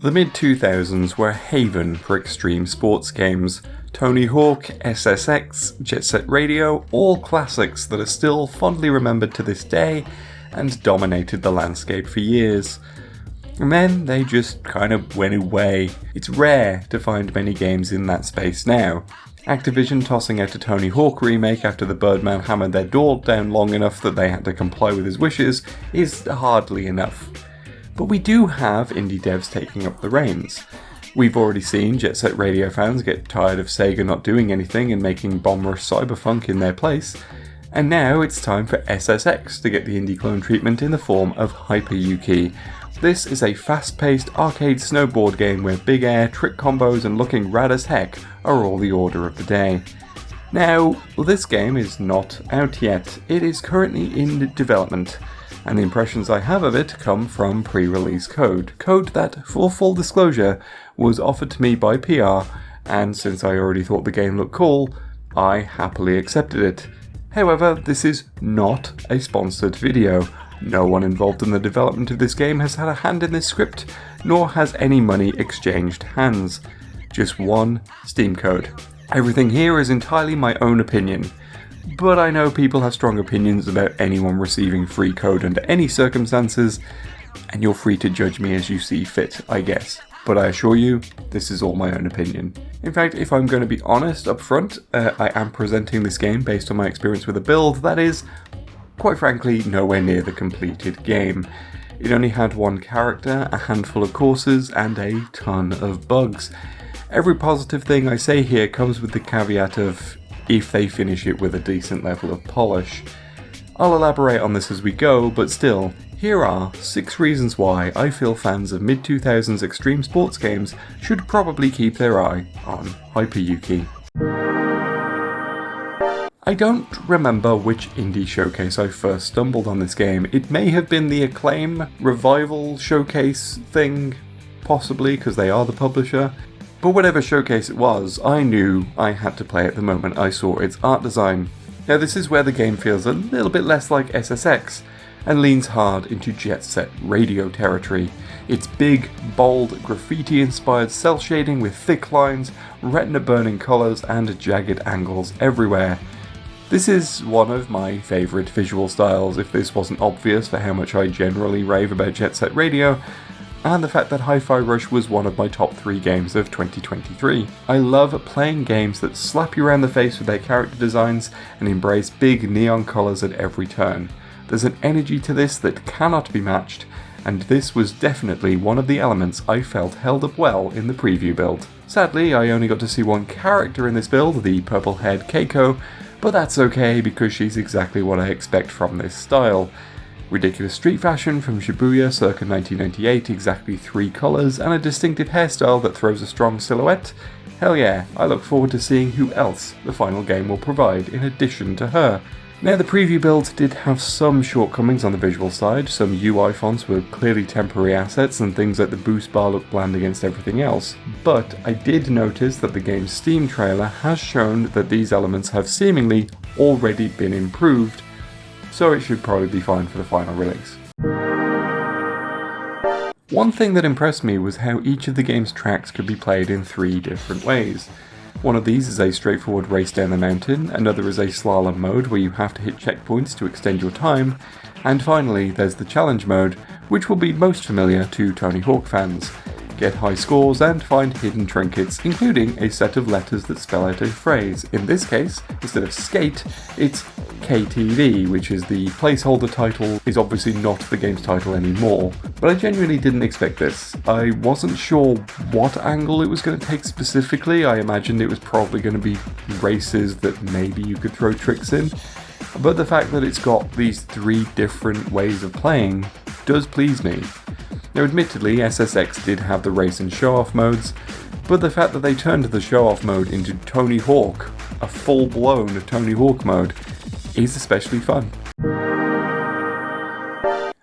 The mid-2000s were a haven for extreme sports games. Tony Hawk, SSX, Jet Set Radio, all classics that are still fondly remembered to this day and dominated the landscape for years. And then they just kind of went away. It's rare to find many games in that space now. Activision tossing out a Tony Hawk remake after the Birdman hammered their door down long enough that they had to comply with his wishes is hardly enough. But we do have indie devs taking up the reins. We've already seen Jet Set Radio fans get tired of Sega not doing anything and making Bomb Rush Cyberpunk in their place, and now it's time for SSX to get the indie clone treatment in the form of HyperYuki. This is a fast-paced arcade snowboard game where big air, trick combos and looking rad as heck are all the order of the day. Now, this game is not out yet. It is currently in development, and the impressions I have of it come from pre-release code that, for full disclosure, was offered to me by PR, and since I already thought the game looked cool, I happily accepted it. However, this is not a sponsored video. No one involved in the development of this game has had a hand in this script, nor has any money exchanged hands. Just one Steam code. Everything here is entirely my own opinion. But I know people have strong opinions about anyone receiving free code under any circumstances, and you're free to judge me as you see fit, I guess. But I assure you, this is all my own opinion. In fact, if I'm going to be honest up front, I am presenting this game based on my experience with a build that is, quite frankly, nowhere near the completed game. It only had one character, a handful of courses, and a ton of bugs. Every positive thing I say here comes with the caveat of if they finish it with a decent level of polish. I'll elaborate on this as we go, but still, here are 6 reasons why I feel fans of mid-2000s extreme sports games should probably keep their eye on HyperYuki. I don't remember which indie showcase I first stumbled on this game. It may have been the Acclaim revival showcase thing, possibly, because they are the publisher. But whatever showcase it was, I knew I had to play it the moment I saw its art design. Now this is where the game feels a little bit less like SSX, and leans hard into Jet Set Radio territory. It's big, bold, graffiti-inspired cel shading with thick lines, retina-burning colours, and jagged angles everywhere. This is one of my favourite visual styles, if this wasn't obvious for how much I generally rave about Jet Set Radio, and the fact that Hi-Fi Rush was one of my top 3 games of 2023. I love playing games that slap you around the face with their character designs and embrace big neon colours at every turn. There's an energy to this that cannot be matched, and this was definitely one of the elements I felt held up well in the preview build. Sadly, I only got to see one character in this build, the purple-haired Keiko, but that's okay because she's exactly what I expect from this style. Ridiculous street fashion from Shibuya circa 1998, exactly 3 colours, and a distinctive hairstyle that throws a strong silhouette. Hell yeah, I look forward to seeing who else the final game will provide in addition to her. Now the preview build did have some shortcomings on the visual side. Some UI fonts were clearly temporary assets and things like the boost bar looked bland against everything else. But I did notice that the game's Steam trailer has shown that these elements have seemingly already been improved, so it should probably be fine for the final release. One thing that impressed me was how each of the game's tracks could be played in 3 different ways. One of these is a straightforward race down the mountain, another is a slalom mode where you have to hit checkpoints to extend your time, and finally there's the challenge mode, which will be most familiar to Tony Hawk fans. Get high scores and find hidden trinkets, including a set of letters that spell out a phrase. In this case, instead of skate, it's KTV, which is the placeholder title, is obviously not the game's title anymore. But I genuinely didn't expect this. I wasn't sure what angle it was going to take specifically. I imagined it was probably going to be races that maybe you could throw tricks in. But the fact that it's got these 3 different ways of playing does please me. Now admittedly, SSX did have the race and show-off modes, but the fact that they turned the show-off mode into Tony Hawk, a full-blown Tony Hawk mode, is especially fun.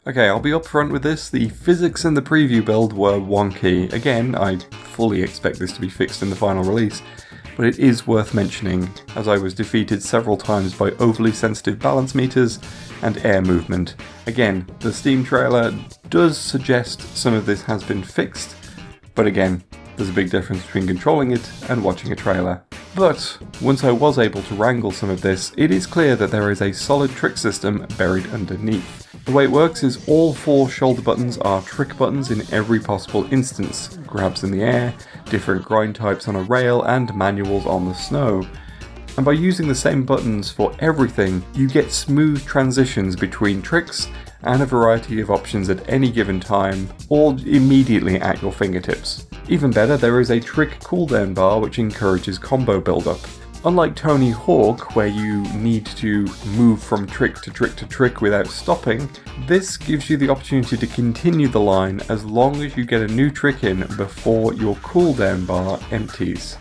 Okay, I'll be upfront with this, the physics in the preview build were wonky. Again, I fully expect this to be fixed in the final release, but it is worth mentioning, as I was defeated several times by overly sensitive balance meters and air movement. Again, the Steam trailer does suggest some of this has been fixed, But again, there's a big difference between controlling it and watching a trailer. But once I was able to wrangle some of this, it is clear that there is a solid trick system buried underneath. The way it works is all 4 shoulder buttons are trick buttons in every possible instance: grabs in the air, different grind types on a rail, and manuals on the snow. And by using the same buttons for everything, you get smooth transitions between tricks and a variety of options at any given time, all immediately at your fingertips. Even better, there is a trick cooldown bar which encourages combo build-up. Unlike Tony Hawk, where you need to move from trick to trick to trick without stopping, this gives you the opportunity to continue the line as long as you get a new trick in before your cooldown bar empties.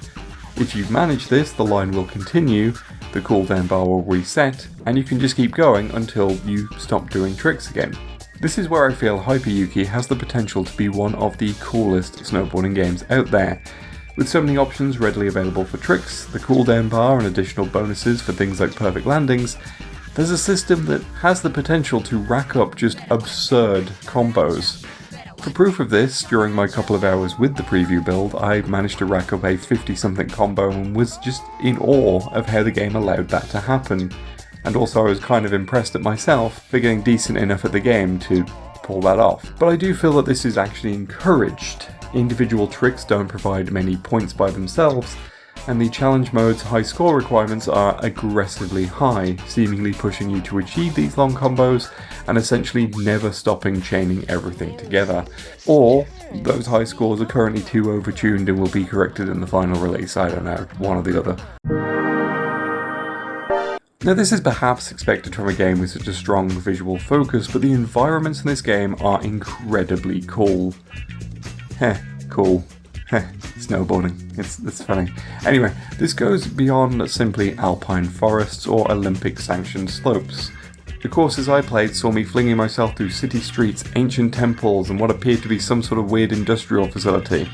If you've managed this, the line will continue, the cooldown bar will reset, and you can just keep going until you stop doing tricks again. This is where I feel HyperYuki has the potential to be one of the coolest snowboarding games out there. With so many options readily available for tricks, the cooldown bar and additional bonuses for things like perfect landings, there's a system that has the potential to rack up just absurd combos. For proof of this, during my couple of hours with the preview build, I managed to rack up a 50-something combo and was just in awe of how the game allowed that to happen. And also I was kind of impressed at myself for getting decent enough at the game to pull that off. But I do feel that this is actually encouraged. Individual tricks don't provide many points by themselves, and the challenge mode's high score requirements are aggressively high, seemingly pushing you to achieve these long combos and essentially never stopping chaining everything together. Or those high scores are currently too overtuned and will be corrected in the final release, I don't know, one or the other. Now this is perhaps expected from a game with such a strong visual focus, but the environments in this game are incredibly cool. Cool. Snowboarding. It's funny. Anyway, this goes beyond simply alpine forests or Olympic-sanctioned slopes. The courses I played saw me flinging myself through city streets, ancient temples, and what appeared to be some sort of weird industrial facility.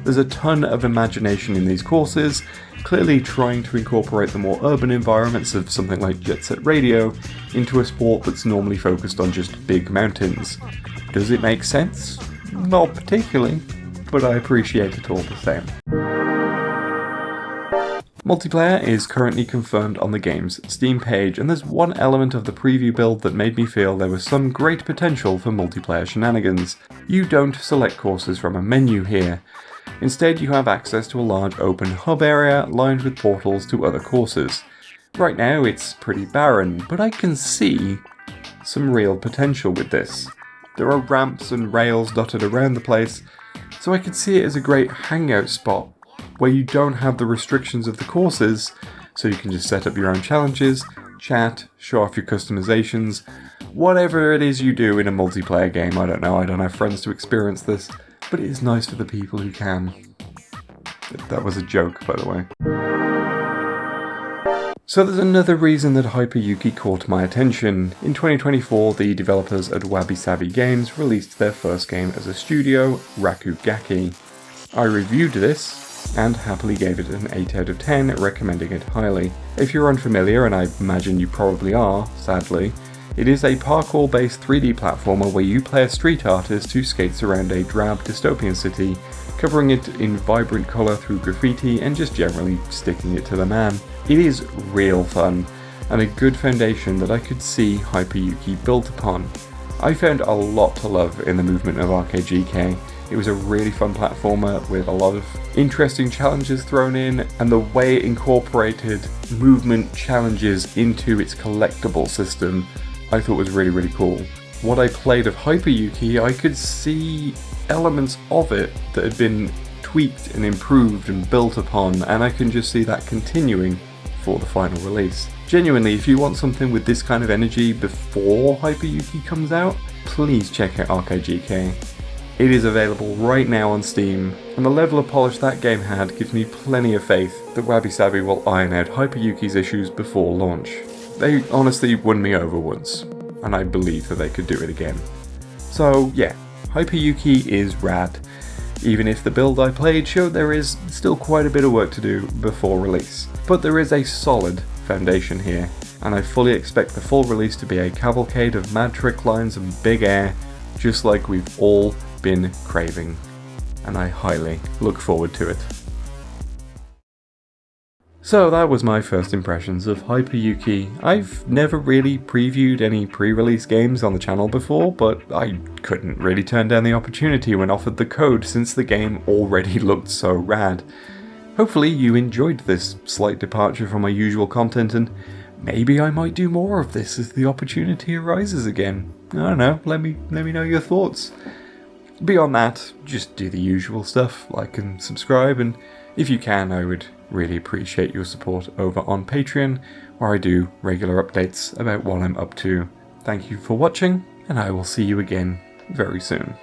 There's a ton of imagination in these courses, clearly trying to incorporate the more urban environments of something like Jet Set Radio into a sport that's normally focused on just big mountains. Does it make sense? Not particularly, but I appreciate it all the same. Multiplayer is currently confirmed on the game's Steam page, and there's one element of the preview build that made me feel there was some great potential for multiplayer shenanigans. You don't select courses from a menu here. Instead, you have access to a large open hub area lined with portals to other courses. Right now, it's pretty barren, but I can see some real potential with this. There are ramps and rails dotted around the place, so I could see it as a great hangout spot where you don't have the restrictions of the courses, so you can just set up your own challenges, chat, show off your customizations, whatever it is you do in a multiplayer game. I don't know, I don't have friends to experience this, but it is nice for the people who can. That was a joke, by the way. So there's another reason that HyperYuki caught my attention. In 2024, the developers at Wabi Sabi Games released their first game as a studio, Rakugaki. I reviewed this, and happily gave it an 8 out of 10, recommending it highly. If you're unfamiliar, and I imagine you probably are, sadly, it is a parkour-based 3D platformer where you play a street artist who skates around a drab dystopian city, covering it in vibrant colour through graffiti and just generally sticking it to the man. It is real fun, and a good foundation that I could see HyperYuki built upon. I found a lot to love in the movement of RKGK. It was a really fun platformer with a lot of interesting challenges thrown in, and the way it incorporated movement challenges into its collectible system I thought was really, really cool. What I played of HyperYuki, I could see elements of it that had been tweaked and improved and built upon, and I can just see that continuing for the final release. Genuinely, if you want something with this kind of energy before HyperYuki comes out, please check out RKGK. It is available right now on Steam, and the level of polish that game had gives me plenty of faith that Wabi Sabi will iron out HyperYuki's issues before launch. They honestly won me over once, and I believe that they could do it again. So yeah, HyperYuki is rad, even if the build I played showed there is still quite a bit of work to do before release. But there is a solid foundation here, and I fully expect the full release to be a cavalcade of mad trick lines and big air, just like we've all been craving. and I highly look forward to it. So that was my first impressions of HyperYuki. I've never really previewed any pre-release games on the channel before, but I couldn't really turn down the opportunity when offered the code since the game already looked so rad. Hopefully you enjoyed this slight departure from my usual content, and maybe I might do more of this as the opportunity arises again. I don't know, let me know your thoughts. Beyond that, just do the usual stuff, like and subscribe, and if you can, I would really appreciate your support over on Patreon, where I do regular updates about what I'm up to. Thank you for watching, and I will see you again very soon.